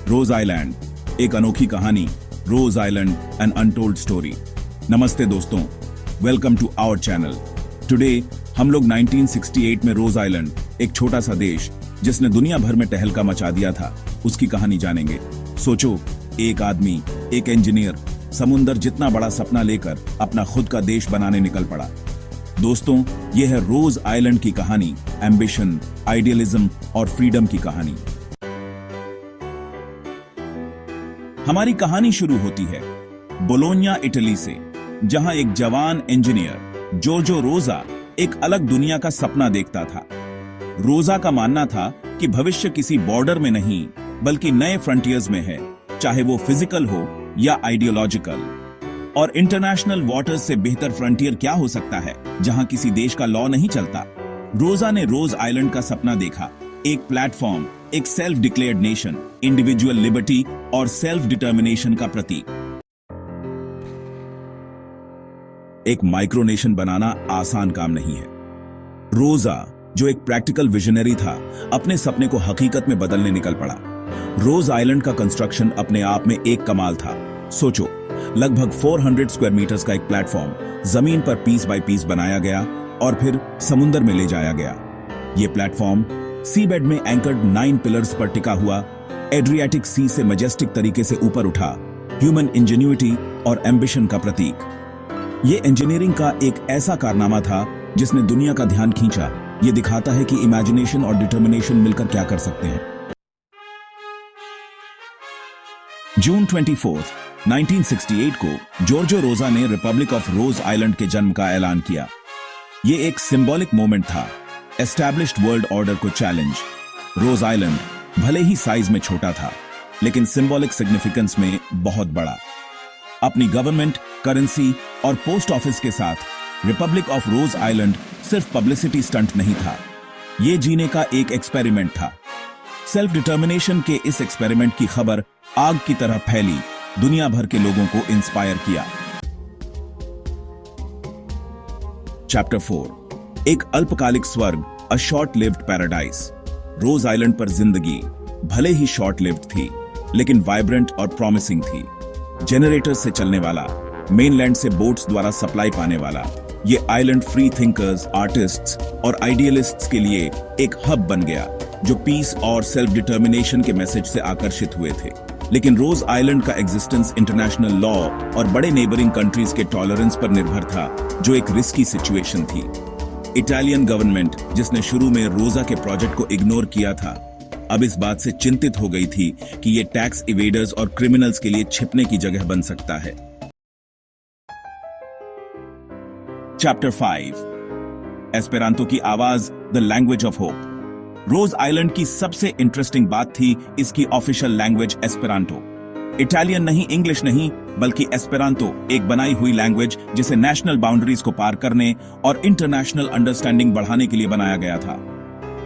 रोज island, एक अनोखी कहानी। Rose island, an untold story. नमस्ते दोस्तों, welcome to our channel. Today हम लोग 1968 में रोज आइलैंड, एक छोटा सा देश जिसने दुनिया भर में तहलका मचा दिया था, उसकी कहानी जानेंगे। सोचो, एक आदमी, एक इंजीनियर, समुंदर जितना बड़ा सपना लेकर अपना खुद का देश बनाने निकल पड़ा। दोस्तों, यह है रोज आइलैंड की कहानी, एम्बिशन, आइडियलिज्म और फ्रीडम की कहानी। हमारी कहानी शुरू होती है बोलोन्या, इटली से, जहां एक जवान इंजीनियर जोर्जो रोजा एक अलग दुनिया का सपना देखता था। रोजा का मानना था कि भविष्य किसी बॉर्डर में नहीं बल्कि नए फ्रंटियर्स में है, चाहे वो फिजिकल हो या आइडियोलॉजिकल। और इंटरनेशनल वाटर्स से बेहतर फ्रंटियर क्या हो सकता है जहां किसी देश का लॉ नहीं चलता। रोजा ने रोज आइलैंड का सपना देखा, एक प्लेटफॉर्म, एक self declared nation, individual liberty और सेल्फ डिटर्मिनेशन का प्रतीक। एक माइक्रोनेशन बनाना आसान काम नहीं है। रोजा, जो एक प्रैक्टिकल विजनरी था, अपने सपने को हकीकत में बदलने निकल पड़ा। रोज आइलैंड का कंस्ट्रक्शन अपने आप में एक कमाल था। सोचो, लगभग 400 स्क्वायर मीटर्स का एक प्लेटफॉर्म जमीन पर पीस बाय पीस बनाया गया और फिर समुद्र में ले जाया गया। यह प्लेटफॉर्म सी बेड में एंकर्ड 9 पिलर्स पर टिका हुआ एड्रियाटिक सी से मजेस्टिक तरीके से ऊपर उठा, ह्यूमन इंजेन्युइटी और एम्बिशन का प्रतीक। यह इंजीनियरिंग का एक ऐसा कारनामा था जिसने दुनिया का ध्यान खींचा। यह दिखाता है कि इमेजिनेशन और डिटर्मिनेशन मिलकर क्या कर सकते हैं। जून 24, 1968 को जोर्जो रोजा ने रिपब्लिक ऑफ रोज आइलैंड के जन्म का ऐलान किया। यह एक सिंबॉलिक मोमेंट था, एस्टैब्लिश्ड वर्ल्ड ऑर्डर को चैलेंज। रोज आइलैंड भले ही साइज में छोटा था, लेकिन सिंबॉलिक सिग्निफिकेंस में बहुत बड़ा। अपनी गवर्नमेंट, करेंसी और पोस्ट ऑफिस के साथ रिपब्लिक ऑफ रोज आइलैंड सिर्फ पब्लिसिटी स्टंट नहीं था, यह जीने का एक एक्सपेरिमेंट था। सेल्फ डिटर्मिनेशन के इस एक्सपेरिमेंट की खबर आग की तरह फैली, दुनिया भर के लोगों को इंस्पायर किया। चैप्टर 4, एक अल्पकालिक स्वर्ग, a short lived paradise. Rose island पर जिंदगी भले ही शॉर्ट लिव्ड थी, लेकिन वाइब्रेंट और प्रॉमिसिंग थी। जनरेटर से चलने वाला, मेनलैंड से बोट्स द्वारा सप्लाई पाने वाला, ये आइलैंड फ्री थिंकर्स, आर्टिस्ट्स और आइडियलिस्ट्स के लिए एक हब बन गया, जो पीस और सेल्फ डिटर्मिनेशन के मैसेज से आकर्षित हुए थे। लेकिन रोज आइलैंड का एग्जिस्टेंस इंटरनेशनल लॉ और बड़े नेबरिंग कंट्रीज के टॉलरेंस पर निर्भर था, जो एक रिस्की सिचुएशन थी। इटालियन गवर्नमेंट, जिसने शुरू में रोजा के प्रोजेक्ट को इग्नोर किया था, अब इस बात से चिंतित हो गई थी कि ये टैक्स इवेडर्स और क्रिमिनल्स के लिए छिपने की जगह बन सकता है। चैप्टर 5, एस्पेरांतो की आवाज, the language of hope. Rose island की सबसे इंटरेस्टिंग बात थी इसकी ऑफिशियल लैंग्वेज एस्पेरांतो। इटालियन नहीं, इंग्लिश नहीं, बल्कि एस्पेरांतो, एक बनाई हुई लैंग्वेज जिसे नेशनल बाउंड्रीज को पार करने और इंटरनेशनल अंडरस्टैंडिंग बढ़ाने के लिए बनाया गया था।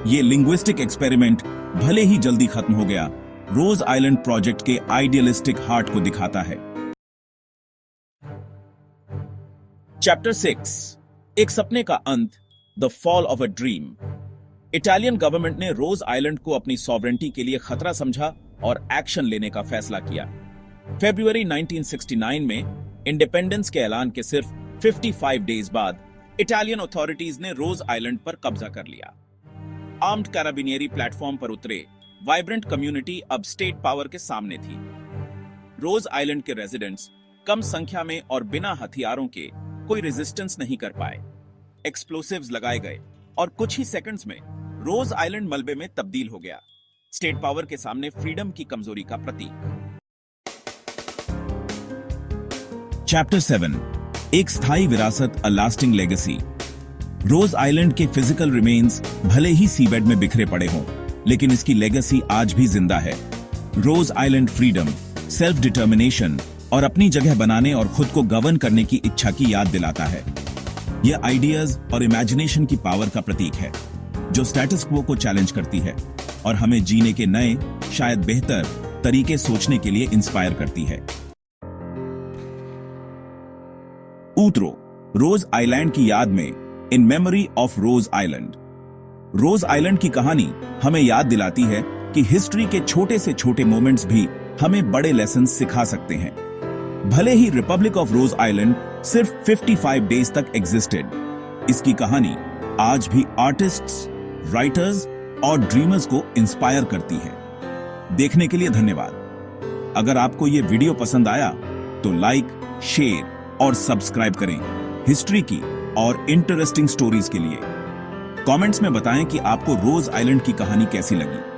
ये लिंग्विस्टिक एक्सपेरिमेंट भले ही जल्दी खत्म हो गया, रोज आइलैंड प्रोजेक्ट के आइडियलिस्टिक हार्ट को दिखाता है। चैप्टर 6, एक सपने का अंत, the fall of a dream. Italian government ने रोज आइलैंड को अपनी सॉवरेंटी के लिए खतरा समझा और एक्शन लेने का फैसला किया। फरवरी 1969 में इंडिपेंडेंस के ऐलान के सिर्फ 55 डेज बाद इटालियन अथॉरिटीज ने रोज आइलैंड पर कब्जा कर लिया। आर्म्ड कैराबिनियरी प्लेटफॉर्म पर उतरे, वाइब्रेंट कम्युनिटी अब स्टेट पावर के सामने थी। रोज आइलैंड के रेजिडेंट्स कम संख्या में और बिना हथियारों के कोई रेजिस्टेंस नहीं कर पाए। एक्सप्लोसिव्स लगाए गए और कुछ ही सेकंड्स में रोज आइलैंड मलबे में तब्दील हो गया, स्टेट पावर के सामने फ्रीडम की कमजोरी का प्रतीक। चैप्टर 7, एक स्थायी विरासत, a lasting legacy. Rose island के फिजिकल रिमेन्स भले ही सीबेड में बिखरे पड़े हों, लेकिन इसकी लेगेसी आज भी जिंदा है। रोज आइलैंड फ्रीडम, सेल्फ डिटर्मिनेशन और अपनी जगह बनाने और खुद को गवर्न करने की इच्छा की याद दिलाता है। यह आइडियाज और इमेजिनेशन की पावर का प्रतीक है, जो स्टेटस क्वो को चैलेंज करती है और हमें जीने के नए, शायद बेहतर तरीके सोचने के लिए इंस्पायर करती है। ऊतरो, रोज आइलैंड की याद में, in memory of rose island. Rose island की कहानी हमें याद दिलाती है कि हिस्ट्री के छोटे से छोटे मोमेंट्स भी हमें बड़े लेसन सिखा सकते हैं। भले ही रिपब्लिक ऑफ रोज आइलैंड सिर्फ 55 डेज तक एग्जिस्टेड, इसकी कहानी आज भी आर्टिस्ट्स, राइटर्स और ड्रीमर्स को इंस्पायर करती है। देखने के लिए धन्यवाद। अगर आपको यह वीडियो पसंद आया तो लाइक, शेयर और सब्सक्राइब करें हिस्ट्री की और इंटरेस्टिंग स्टोरीज के लिए। कमेंट्स में बताएं कि आपको रोज आइलैंड की कहानी कैसी लगी।